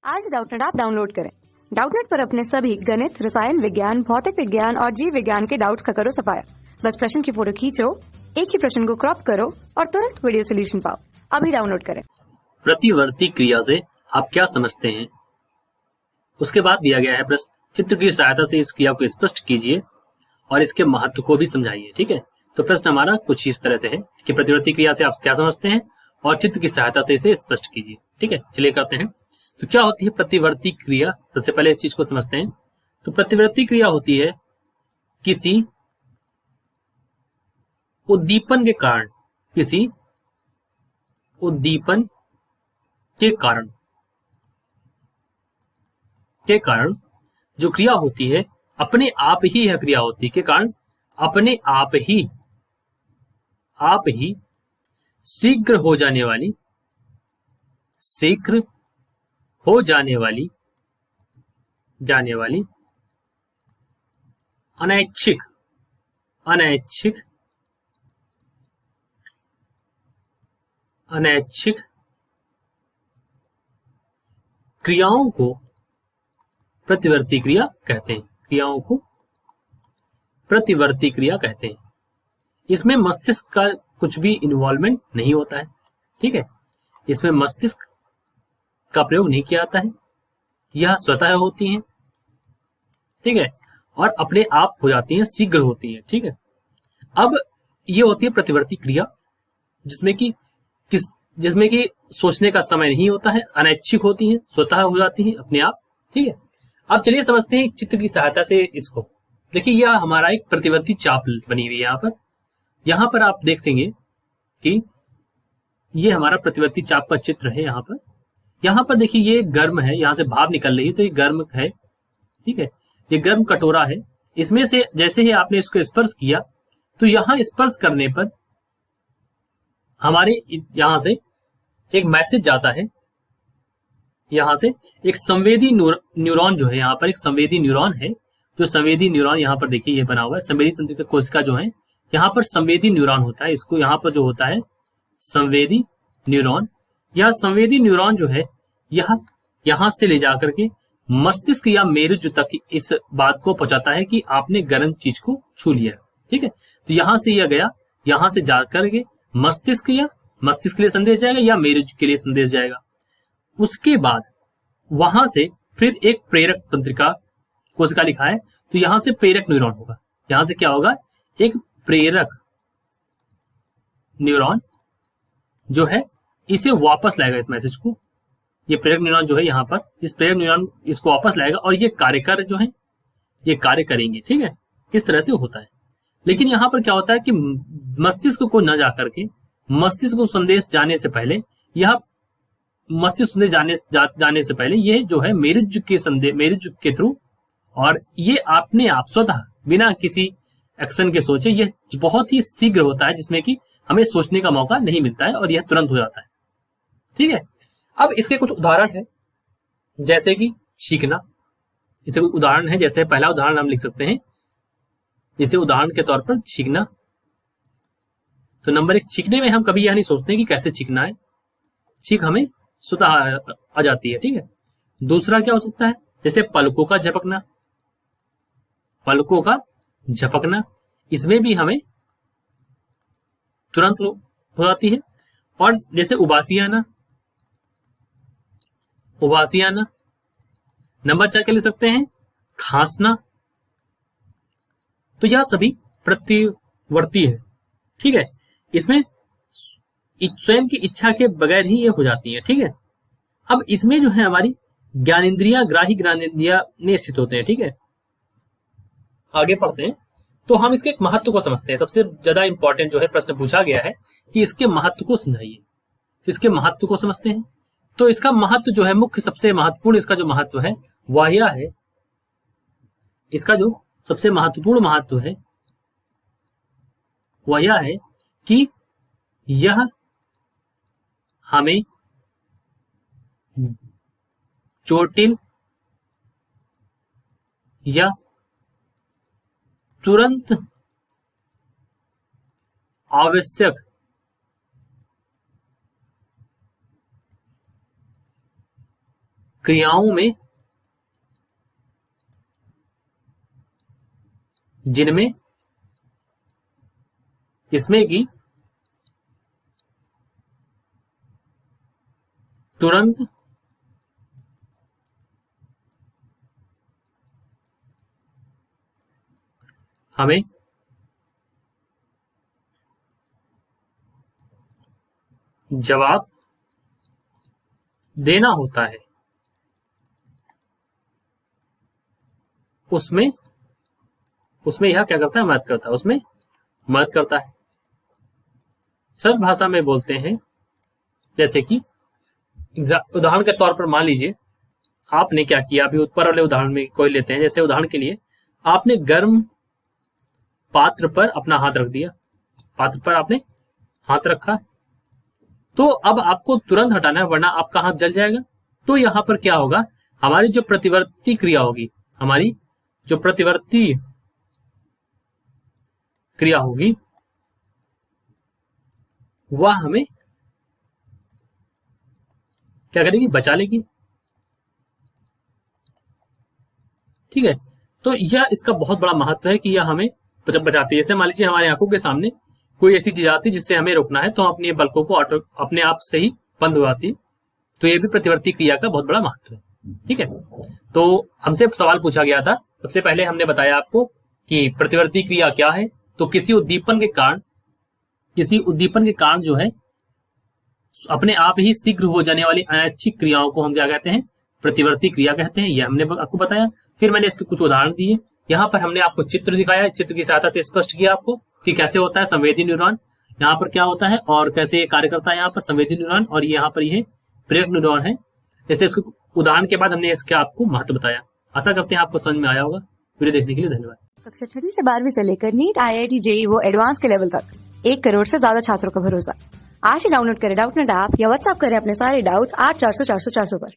आज Doubtnut app download करें। Doubtnut पर अपने सभी गणित, रसायन विज्ञान, भौतिक विज्ञान और जीव विज्ञान के डाउट्स का करो सफाया। बस प्रश्न की फोटो खींचो, एक ही प्रश्न को क्रॉप करो और तुरंत वीडियो सोल्यूशन पाओ। अभी डाउनलोड करें। प्रतिवर्ती क्रिया से आप क्या समझते हैं? उसके बाद दिया गया है प्रश्न, चित्र की सहायता से इस क्रिया को स्पष्ट कीजिए और इसके महत्व को भी समझाइए। ठीक है, तो प्रश्न हमारा कुछ इस तरह से है कि प्रतिवर्ती क्रिया से आप क्या समझते हैं और चित्र की सहायता से इसे स्पष्ट कीजिए। ठीक है, चलिए करते हैं। तो क्या होती है प्रतिवर्ती क्रिया? सबसे पहले इस चीज को समझते हैं। तो प्रतिवर्ती क्रिया होती है किसी उद्दीपन के कारण, किसी उद्दीपन के कारण जो क्रिया होती है अपने आप ही यह क्रिया होती है के कारण अपने आप ही शीघ्र हो जाने वाली अनैच्छिक क्रियाओं को प्रतिवर्ती क्रिया कहते हैं। इसमें मस्तिष्क का कुछ भी इन्वॉल्वमेंट नहीं होता है। ठीक है, इसमें मस्तिष्क का प्रयोग नहीं किया जाता है, यह स्वतः होती हैं। ठीक है, और अपने आप हो जाती हैं, शीघ्र होती हैं। ठीक है, अब ये होती है प्रतिवर्ती क्रिया जिसमें कि सोचने का समय नहीं होता है, अनैच्छिक होती हैं, स्वतः हो जाती हैं अपने आप। ठीक है, अब चलिए समझते हैं चित्र की सहायता से इसको। देखिए, यह हमारा एक प्रतिवर्ती चाप बनी हुई है। यहाँ पर आप देखेंगे कि ये हमारा प्रतिवर्ती चाप का चित्र है। यहाँ पर देखिए, ये गर्म है, यहाँ से भाप निकल रही है, तो ये गर्म है। ठीक है, ये गर्म कटोरा है। इसमें से जैसे ही आपने इसको स्पर्श किया तो यहाँ स्पर्श करने पर हमारे यहाँ से एक मैसेज जाता है। यहाँ से एक संवेदी न्यूरॉन जो है, यहाँ पर एक संवेदी न्यूरॉन है। जो संवेदी न्यूरॉन यहाँ पर देखिए ये बना हुआ है, संवेदी तंत्रिका कोशिका जो है, यहाँ पर संवेदी न्यूरॉन होता है। इसको यहाँ पर जो होता है संवेदी न्यूरॉन, यह संवेदी न्यूरॉन जो है यहाँ से ले जाकर के मस्तिष्क या मेरुज्जु तक इस बात को पहुंचाता है कि आपने गर्म चीज को छू लिया। ठीक है, तो यहाँ से यह गया, यहाँ से जाकर के मस्तिष्क के लिए संदेश जाएगा या मेरुज्जु के लिए संदेश जाएगा। उसके बाद वहां से फिर एक प्रेरक तंत्रिका कोशिका लिखा है, तो यहां से प्रेरक न्यूरॉन होगा। यहां से क्या होगा, एक प्रेरक न्यूरॉन जो है इसे वापस लाएगा, इस मैसेज को। ये प्रेरक न्यूरॉन जो है यहाँ पर, इस प्रेरक न्यूरॉन इसको वापस लाएगा और ये कार्यकर जो है ये कार्य करेंगे। ठीक है, इस तरह से होता है। लेकिन यहाँ पर क्या होता है कि मस्तिष्क को न जाकर के, मस्तिष्क को संदेश जाने से पहले, यह मस्तिष्क संदेश जाने से पहले ये जो है मेरुज्जु के थ्रू, और ये अपने आप स्वतः बिना किसी एक्शन के सोचे यह बहुत ही शीघ्र होता है, जिसमें कि हमें सोचने का मौका नहीं मिलता है और यह तुरंत हो जाता है। ठीक है, अब इसके कुछ उदाहरण है, जैसे कि छींकना। इसके कुछ उदाहरण है, जैसे पहला उदाहरण हम लिख सकते हैं, जैसे उदाहरण के तौर पर छींकना। तो नंबर 1, छींकने में हम कभी यह नहीं सोचते कि कैसे छींकना है, छींक हमें स्वतः आ जाती है। ठीक है, दूसरा क्या हो सकता है, जैसे पलकों का झपकना, इसमें भी हमें तुरंत हो जाती है। और जैसे उबासी आना। नंबर 4 क्या लिख सकते हैं, खांसना। तो यह सभी प्रतिवर्ती है। ठीक है, इसमें स्वयं की इच्छा के बगैर ही ये हो जाती है। ठीक है, अब इसमें जो है हमारी ज्ञानेंद्रिया, ग्राही ज्ञानेंद्रिया में स्थित होते हैं। ठीक है, आगे पढ़ते हैं। तो हम इसके महत्व को समझते हैं। सबसे ज्यादा इंपॉर्टेंट जो है प्रश्न पूछा गया है कि इसके महत्व को समझाइए, तो इसके महत्व को समझते हैं। तो इसका महत्व जो है, मुख्य सबसे महत्वपूर्ण इसका जो महत्व है वह यह है, इसका जो सबसे महत्वपूर्ण महत्व है वह यह है कि यह हमें चोटिल या तुरंत आवश्यक क्रियाओं में जिनमें इसमें की तुरंत हमें जवाब देना होता है, उसमें यह क्या करता है, मदद करता है, उसमें मदद करता है। सरल भाषा में बोलते हैं, जैसे कि उदाहरण के तौर पर मान लीजिए आपने क्या किया, अभी ऊपर वाले उदाहरण में कोई लेते हैं, जैसे उदाहरण के लिए आपने गर्म पात्र पर अपना हाथ रख दिया, पात्र पर आपने हाथ रखा, तो अब आपको तुरंत हटाना है वरना आपका हाथ जल जाएगा। तो यहां पर क्या होगा, हमारी जो प्रतिवर्ती क्रिया होगी, हमारी जो प्रतिवर्ती क्रिया होगी वह हमें क्या करेगी, बचा लेगी। ठीक है, तो यह इसका बहुत बड़ा महत्व है कि यह हमें जब बचाती है। जैसे मान लीजिए हमारे आंखों के सामने कोई ऐसी चीज आती है जिससे हमें रोकना है, तो हम अपने पलकों को अपने आप से ही बंद हो जाती है। तो ये भी प्रतिवर्ती क्रिया का बहुत बड़ा महत्व है। ठीक है, तो हमसे सवाल पूछा गया था, सबसे पहले हमने बताया आपको कि प्रतिवर्ती क्रिया क्या है। तो किसी उद्दीपन के कारण जो है अपने आप ही शीघ्र हो जाने वाली अनैच्छिक क्रियाओं को हम क्या कहते हैं, प्रतिवर्ती क्रिया कहते हैं। यह हमने आपको बताया। फिर मैंने इसके कुछ उदाहरण दिए, यहाँ पर हमने आपको चित्र दिखाया, चित्र की सहायता से स्पष्ट किया आपको कि कैसे होता है संवेदी न्यूरॉन, यहाँ पर क्या होता है और कैसे ये कार्य करता है। यहाँ पर संवेदी न्यूरॉन और यहाँ पर ये प्रेरक न्यूरॉन है। जैसे इसके उदाहरण के बाद हमने इसका आपको महत्व बताया। आशा करते हैं आपको समझ में आया होगा। वीडियो देखने के लिए धन्यवाद। कक्षा 6 से 12वीं से लेकर नीट, IIT, JEE वो एडवांस के लेवल तक 1 करोड़ से ज्यादा छात्रों का भरोसा। आज ही डाउनलोड करें डाउटनेट ऐप या व्हाट्सएप करें अपने सारे डाउट्स 8400 400 400 पर।